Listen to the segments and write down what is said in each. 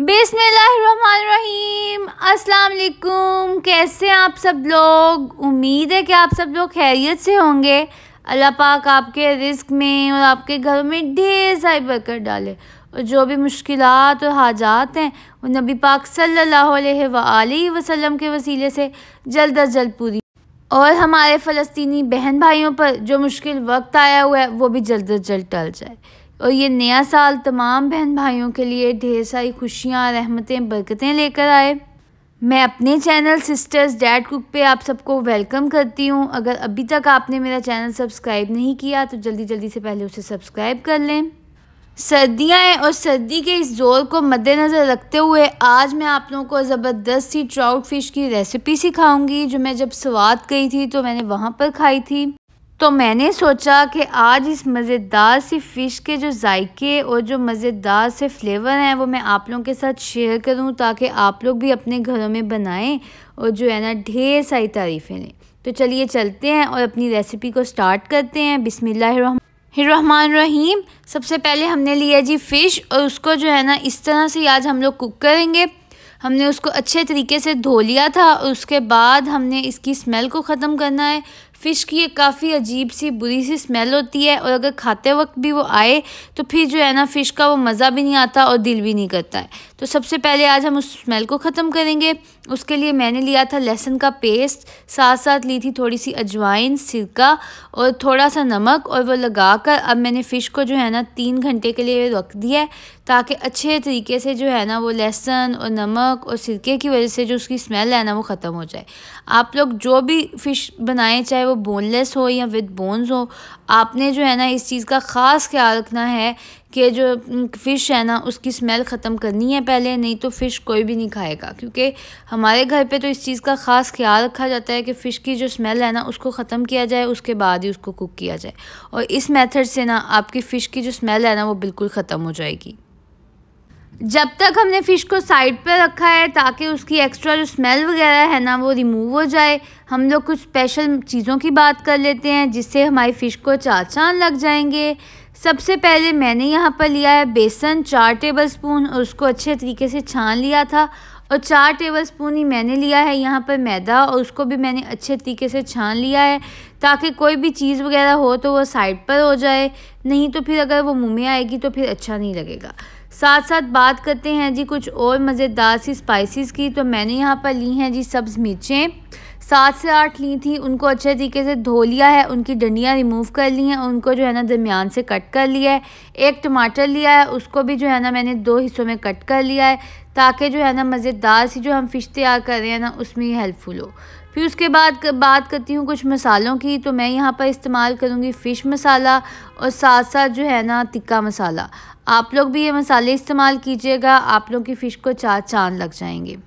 बिस्मिल्लाहिर्रहमानिर्रहीम। अस्सलाम वालेकुम। कैसे हैं आप सब लोग? उम्मीद है कि आप सब लोग खैरियत से होंगे। अल्लाह पाक आपके रिज़्क़ में और आपके घर में ढेर सारी बरकत डाले और जो भी मुश्किलात और हाजात हैं वो नबी पाक सल्लल्लाहु अलैहि वसल्लम के वसीले से जल्द अज जल्द पूरी, और हमारे फ़लस्तीनी बहन भाइयों पर जो मुश्किल वक्त आया हुआ है वो भी जल्द अज जल्द टल जाए। और ये नया साल तमाम बहन भाइयों के लिए ढेर सारी खुशियाँ, रहमतें, बरकतें लेकर आए। मैं अपने चैनल सिस्टर्स डैड कुक पे आप सबको वेलकम करती हूँ। अगर अभी तक आपने मेरा चैनल सब्सक्राइब नहीं किया तो जल्दी से पहले उसे सब्सक्राइब कर लें। सर्दियाँ हैं और सर्दी के इस जोर को मद्देनज़र रखते हुए आज मैं आप लोगों को ज़बरदस्त सी ट्राउट फ़िश की रेसिपी सिखाऊंगी, जो मैं जब स्वात गई थी तो मैंने वहाँ पर खाई थी। तो मैंने सोचा कि आज इस मज़ेदार सी फ़िश के जो जायके और जो मज़ेदार से फ्लेवर हैं वो मैं आप लोगों के साथ शेयर करूं, ताकि आप लोग भी अपने घरों में बनाएं और जो है ना ढेर सारी तारीफ़ें लें। तो चलिए चलते हैं और अपनी रेसिपी को स्टार्ट करते हैं। बिस्मिल्लाहिर्रहमानिर्रहीम। सबसे पहले हमने लिया जी फ़िश, और उसको जो है ना इस तरह से आज हम लोग कुक करेंगे। हमने उसको अच्छे तरीके से धो लिया था और उसके बाद हमने इसकी स्मेल को ख़त्म करना है। फ़िश की एक काफ़ी अजीब सी बुरी सी स्मेल होती है और अगर खाते वक्त भी वो आए तो फिर जो है ना फ़िश का वो मज़ा भी नहीं आता और दिल भी नहीं करता है। तो सबसे पहले आज हम उस स्मेल को ख़त्म करेंगे। उसके लिए मैंने लिया था लहसुन का पेस्ट, साथ साथ ली थी थोड़ी सी अजवाइन, सिरका और थोड़ा सा नमक, और वो लगाकर अब मैंने फ़िश को जो है ना 3 घंटे के लिए रख दिया है, ताकि अच्छे तरीके से जो है ना वो लहसुन और नमक और सिरके की वजह से जो उसकी स्मेल है ना वो ख़त्म हो जाए। आप लोग जो भी फ़िश बनाएं, चाहे वो बोनलेस हो या विद बोन्स हो, आपने जो है ना इस चीज़ का ख़ास ख्याल रखना है कि जो फ़िश है ना उसकी स्मेल ख़त्म करनी है पहले, नहीं तो फ़िश कोई भी नहीं खाएगा। क्योंकि हमारे घर पे तो इस चीज़ का ख़ास ख्याल रखा जाता है कि फ़िश की जो स्मेल है ना उसको ख़त्म किया जाए, उसके बाद ही उसको कुक किया जाए। और इस मेथड से ना आपकी फ़िश की जो स्मेल है ना वो बिल्कुल ख़त्म हो जाएगी। जब तक हमने फ़िश को साइड पर रखा है ताकि उसकी एक्स्ट्रा जो स्मेल वगैरह है ना वो रिमूव हो जाए, हम लोग कुछ स्पेशल चीज़ों की बात कर लेते हैं जिससे हमारी फ़िश को 4 चाँद लग जाएंगे। सबसे पहले मैंने यहाँ पर लिया है बेसन 4 टेबलस्पून, और उसको अच्छे तरीके से छान लिया था। और 4 टेबलस्पून ही मैंने लिया है यहाँ पर मैदा, और उसको भी मैंने अच्छे तरीके से छान लिया है ताकि कोई भी चीज़ वगैरह हो तो वो साइड पर हो जाए, नहीं तो फिर अगर वो मुँह में आएगी तो फिर अच्छा नहीं लगेगा। साथ साथ बात करते हैं जी कुछ और मज़ेदार सी स्पाइसेस की। तो मैंने यहाँ पर ली हैं जी सब्ज़ मिर्चें, 7 से 8 ली थी। उनको अच्छे तरीके से धो लिया है, उनकी डंडियाँ रिमूव कर ली हैं, उनको जो है ना दरमियान से कट कर लिया है। एक टमाटर लिया है, उसको भी जो है ना मैंने 2 हिस्सों में कट कर लिया है, ताकि जो है ना मज़ेदार सी जो हम फ़िश तैयार कर रहे हैं ना उसमें हेल्पफुल हो। फिर उसके बाद बात करती हूँ कुछ मसालों की। तो मैं यहाँ पर इस्तेमाल करूँगी फ़िश मसाला और साथ साथ जो है ना टिक्का मसाला। आप लोग भी ये मसाले इस्तेमाल कीजिएगा, आप लोग की फ़िश को 4 चाँद लग जाएंगे।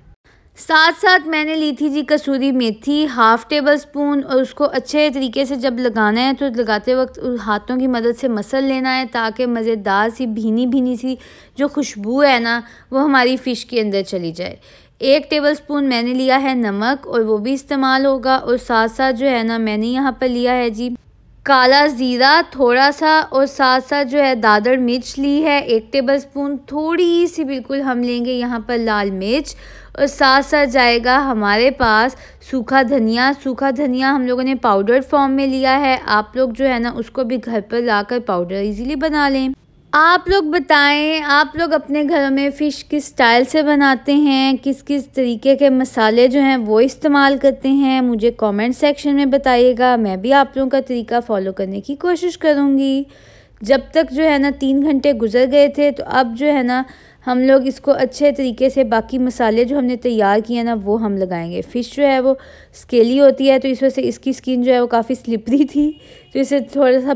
साथ साथ मैंने ली थी जी कसूरी मेथी 1/2 टेबलस्पून, और उसको अच्छे तरीके से जब लगाना है तो लगाते वक्त हाथों की मदद से मसल लेना है, ताकि मज़ेदार सी भीनी सी जो खुशबू है ना वो हमारी फ़िश के अंदर चली जाए। 1 टेबलस्पून मैंने लिया है नमक, और वो भी इस्तेमाल होगा। और साथ साथ जो है ना मैंने यहाँ पर लिया है जी काला ज़ीरा थोड़ा सा, और साथ साथ जो है दादर मिर्च ली है 1 टेबलस्पून। थोड़ी सी बिल्कुल हम लेंगे यहाँ पर लाल मिर्च, और साथ साथ जाएगा हमारे पास सूखा धनिया। सूखा धनिया हम लोगों ने पाउडर फॉर्म में लिया है, आप लोग जो है ना उसको भी घर पर लाकर पाउडर इजीली बना लें। आप लोग बताएं, आप लोग अपने घरों में फ़िश किस स्टाइल से बनाते हैं, किस किस तरीके के मसाले जो हैं वो इस्तेमाल करते हैं, मुझे कमेंट सेक्शन में बताइएगा। मैं भी आप लोगों का तरीका फ़ॉलो करने की कोशिश करूँगी। जब तक जो है ना 3 घंटे गुजर गए थे, तो अब जो है ना हम लोग इसको अच्छे तरीके से बाकी मसाले जो हमने तैयार किए ना वो हम लगाएंगे। फ़िश जो है वो स्केली होती है, तो इस वजह से इसकी स्किन जो है वो काफ़ी स्लिपरी थी, तो इसे थोड़ा सा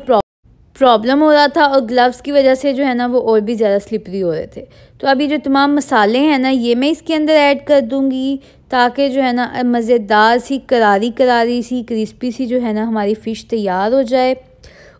प्रॉब्लम हो रहा था, और ग्लव्स की वजह से जो है ना वो और भी ज़्यादा स्लिपरी हो रहे थे। तो अभी जो तमाम मसाले हैं ना ये मैं इसके अंदर ऐड कर दूंगी, ताकि जो है ना मज़ेदार सी करारी सी क्रिस्पी सी जो है ना हमारी फ़िश तैयार हो जाए।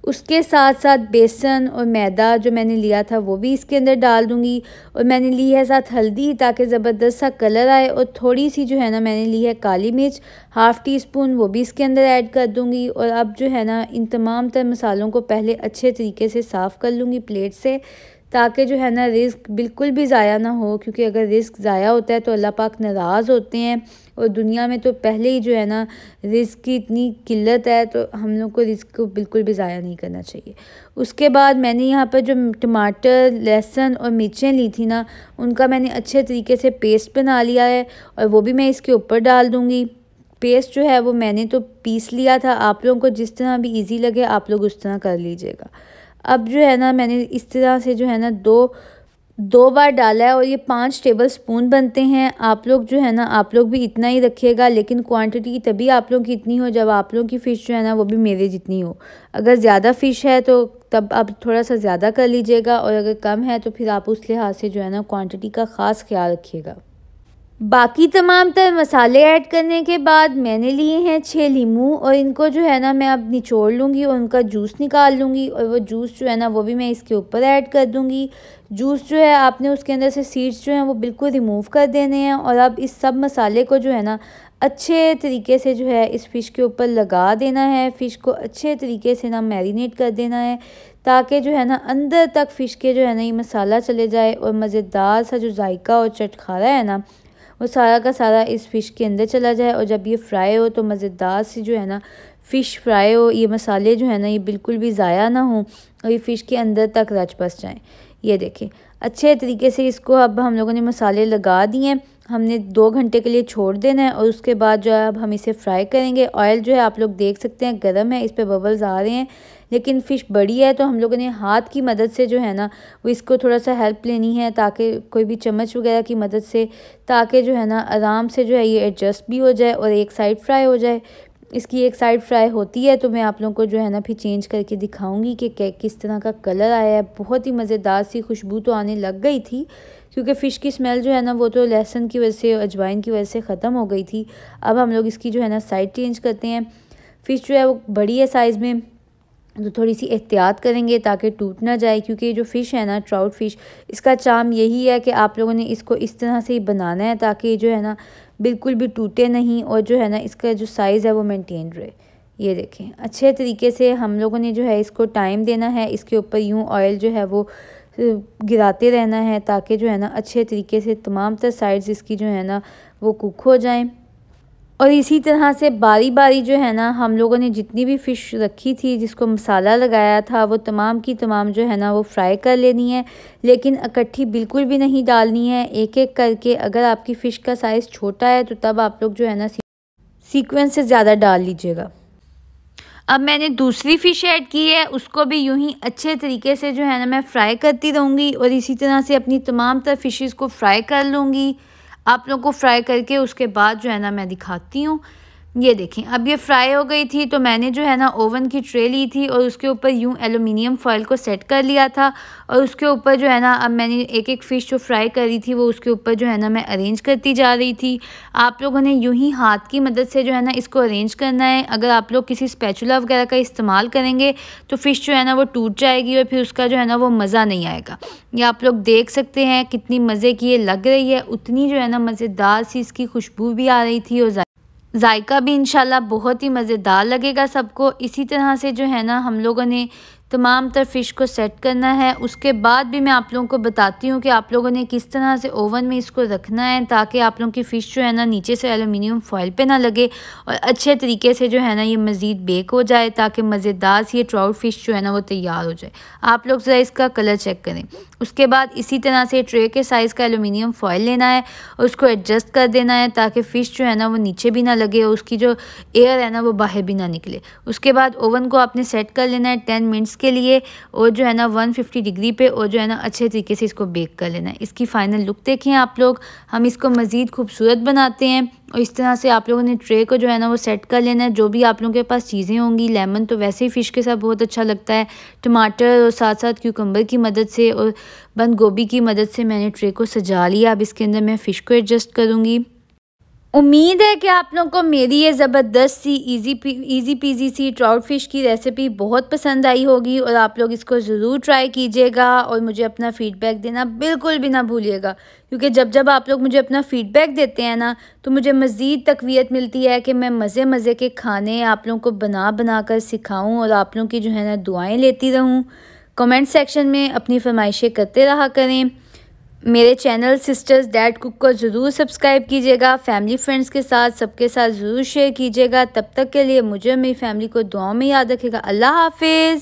उसके साथ साथ बेसन और मैदा जो मैंने लिया था वो भी इसके अंदर डाल दूंगी, और मैंने ली है साथ हल्दी ताकि ज़बरदस्त सा कलर आए, और थोड़ी सी जो है ना मैंने ली है काली मिर्च 1/2 टीस्पून, वो भी इसके अंदर ऐड कर दूंगी। और अब जो है ना इन तमाम तर मसालों को पहले अच्छे तरीके से साफ़ कर लूँगी प्लेट से, ताकि जो है ना रिज़्क बिल्कुल भी ज़ाया ना हो, क्योंकि अगर रिज़्क ज़ाया होता है तो अल्लाह पाक नाराज़ होते हैं। और दुनिया में तो पहले ही जो है ना रिज़्क की इतनी किल्लत है, तो हम लोग को रिज़्क को बिल्कुल भी ज़ाया नहीं करना चाहिए। उसके बाद मैंने यहाँ पर जो टमाटर, लहसुन और मिर्चें ली थी ना, उनका मैंने अच्छे तरीके से पेस्ट बना लिया है और वो भी मैं इसके ऊपर डाल दूँगी। पेस्ट जो है वो मैंने तो पीस लिया था, आप लोगों को जिस तरह भी ईज़ी लगे आप लोग उस तरह कर लीजिएगा। अब जो है ना मैंने इस तरह से जो है ना दो बार डाला है और ये 5 टेबल स्पून बनते हैं। आप लोग जो है ना आप लोग भी इतना ही रखिएगा, लेकिन क्वांटिटी तभी आप लोगों की इतनी हो जब आप लोगों की फ़िश जो है ना वो भी मेरे जितनी हो। अगर ज़्यादा फ़िश है तो तब आप थोड़ा सा ज़्यादा कर लीजिएगा, और अगर कम है तो फिर आप उस लिहाज से जो है ना क्वांटिटी का ख़ास ख्याल रखिएगा। बाकी तमाम तर मसाले ऐड करने के बाद मैंने लिए हैं 6 लीमू, और इनको जो है ना मैं अब निचोड़ लूँगी और उनका जूस निकाल लूँगी, और वो जूस जो है ना वो भी मैं इसके ऊपर ऐड कर दूँगी। जूस जो है आपने उसके अंदर से सीड्स जो हैं वो बिल्कुल रिमूव कर देने हैं। और अब इस सब मसाले को जो है ना अच्छे तरीके से जो है इस फ़िश के ऊपर लगा देना है। फ़िश को अच्छे तरीके से ना मैरिनेट कर देना है, ताकि जो है ना अंदर तक फ़िश के जो है ना ये मसाला चले जाए और मज़ेदार सा जो जायका और चटखारा है ना वो सारा का सारा इस फ़िश के अंदर चला जाए। और जब ये फ्राई हो तो मज़ेदार सी जो है ना फ़िश फ्राई हो, ये मसाले जो है ना ये बिल्कुल भी ज़ाया ना हो और ये फ़िश के अंदर तक रच बस जाएँ। ये देखें अच्छे तरीके से इसको अब हम लोगों ने मसाले लगा दिए हैं। हमने 2 घंटे के लिए छोड़ देना है, और उसके बाद जो है अब हम इसे फ्राई करेंगे। ऑयल जो है आप लोग देख सकते हैं गर्म है, इस पे बबल्स आ रहे हैं, लेकिन फ़िश बड़ी है तो हम लोगों ने हाथ की मदद से जो है ना वो इसको थोड़ा सा हेल्प लेनी है, ताकि कोई भी चम्मच वगैरह की मदद से, ताकि जो है ना आराम से जो है ये एडजस्ट भी हो जाए और एक साइड फ्राई हो जाए। इसकी एक साइड फ्राई होती है तो मैं आप लोगों को जो है ना फिर चेंज करके दिखाऊंगी कि किस तरह का कलर आया है। बहुत ही मज़ेदार सी खुशबू तो आने लग गई थी, क्योंकि फ़िश की स्मेल जो है ना वो तो लहसुन की वजह से, अजवाइन की वजह से ख़त्म हो गई थी। अब हम लोग इसकी जो है ना साइड चेंज करते हैं। फ़िश जो है वो बड़ी है साइज़ में, तो थोड़ी सी एहतियात करेंगे ताकि टूट ना जाए, क्योंकि ये जो फ़िश है ना ट्राउट फ़िश, इसका चार्म यही है कि आप लोगों ने इसको इस तरह से ही बनाना है ताकि जो है ना बिल्कुल भी टूटे नहीं, और जो है ना इसका जो साइज़ है वो मेंटेन रहे। ये देखें अच्छे तरीके से हम लोगों ने जो है इसको टाइम देना है, इसके ऊपर यूँ ऑयल जो है वो गिराते रहना है, ताकि जो है ना अच्छे तरीके से तमाम तर साइड्स इसकी जो है ना वो कुक हो जाएँ। और इसी तरह से बारी बारी जो है ना हम लोगों ने जितनी भी फ़िश रखी थी जिसको मसाला लगाया था वो तमाम की तमाम जो है ना वो फ्राई कर लेनी है, लेकिन इकट्ठी बिल्कुल भी नहीं डालनी है, एक एक करके। अगर आपकी फ़िश का साइज़ छोटा है तो तब आप लोग जो है ना सीक्वेंस से ज़्यादा डाल लीजिएगा। अब मैंने दूसरी फ़िश ऐड की है, उसको भी यूं ही अच्छे तरीके से जो है ना मैं फ्राई करती रहूँगी, और इसी तरह से अपनी तमाम तर फ़िशेज़ को फ्राई कर लूँगी। आप लोगों को फ्राई करके उसके बाद जो है ना मैं दिखाती हूँ। ये देखें अब ये फ्राई हो गई थी, तो मैंने जो है ना ओवन की ट्रे ली थी और उसके ऊपर यूं एलुमिनियम फॉइल को सेट कर लिया था, और उसके ऊपर जो है ना अब मैंने एक एक फ़िश जो फ्राई करी थी वो उसके ऊपर जो है ना मैं अरेंज करती जा रही थी। आप लोगों ने यूं ही हाथ की मदद से जो है ना इसको अरेंज करना है। अगर आप लोग किसी स्पैचुला वगैरह का इस्तेमाल करेंगे तो फ़िश जो है ना वो टूट जाएगी और फिर उसका जो है ना वो मज़ा नहीं आएगा। ये आप लोग देख सकते हैं कितनी मज़े की ये लग रही है, उतनी जो है ना मज़ेदार सी इसकी खुशबू भी आ रही थी, और जायका भी इंशाल्लाह बहुत ही मज़ेदार लगेगा सबको। इसी तरह से जो है ना हम लोगों ने तमाम तर फ़िश को सेट करना है। उसके बाद भी मैं आप लोगों को बताती हूँ कि आप लोगों ने किस तरह से ओवन में इसको रखना है, ताकि आप लोगों की फ़िश जो है ना नीचे से एलुमिनियम फॉइल पे ना लगे और अच्छे तरीके से जो है ना ये मज़ीद बेक हो जाए, ताकि मज़ेदार सी ये ट्राउट फ़िश जो है ना वो तैयार हो जाए। आप लोग ज़रा इसका कलर चेक करें। उसके बाद इसी तरह से ट्रे के साइज़ का एलुमिनियम फॉइल लेना है और उसको एडजस्ट कर देना है, ताकि फ़िश जो है ना वो नीचे भी ना लगे और उसकी जो एयर है ना वो बाहर भी ना निकले। उसके बाद ओवन को आपने सेट कर लेना है 10 मिनट्स के लिए, और जो है ना 150 डिग्री पे, और जो है ना अच्छे तरीके से इसको बेक कर लेना है। इसकी फ़ाइनल लुक देखें आप लोग। हम इसको मज़ीद खूबसूरत बनाते हैं, और इस तरह से आप लोगों ने ट्रे को जो है ना वो सेट कर लेना है। जो भी आप लोगों के पास चीज़ें होंगी, लेमन तो वैसे ही फ़िश के साथ बहुत अच्छा लगता है, टमाटर और साथ साथ क्यूकम्बर की मदद से और बंद गोभी की मदद से मैंने ट्रे को सजा लिया। अब इसके अंदर मैं फ़िश को एडजस्ट करूँगी। उम्मीद है कि आप लोगों को मेरी ये ज़बरदस्त सी इजी पीजी सी ट्राउट फ़िश की रेसिपी बहुत पसंद आई होगी, और आप लोग इसको ज़रूर ट्राई कीजिएगा और मुझे अपना फ़ीडबैक देना बिल्कुल भी ना भूलिएगा, क्योंकि जब जब आप लोग मुझे अपना फ़ीडबैक देते हैं ना तो मुझे मज़ीद तक़वियत मिलती है कि मैं मज़े मज़े के खाने आप लोगों को बना बना कर सिखाऊँ और आप लोगों की जो है ना दुआएँ लेती रहूँ। कमेंट सेक्शन में अपनी फरमाइशें करते रहा करें। मेरे चैनल सिस्टर्स डैड कुक को ज़रूर सब्सक्राइब कीजिएगा, फैमिली फ्रेंड्स के साथ सबके साथ ज़रूर शेयर कीजिएगा। तब तक के लिए मुझे और मेरी फैमिली को दुआओं में याद रखिएगा। अल्लाह हाफिज़।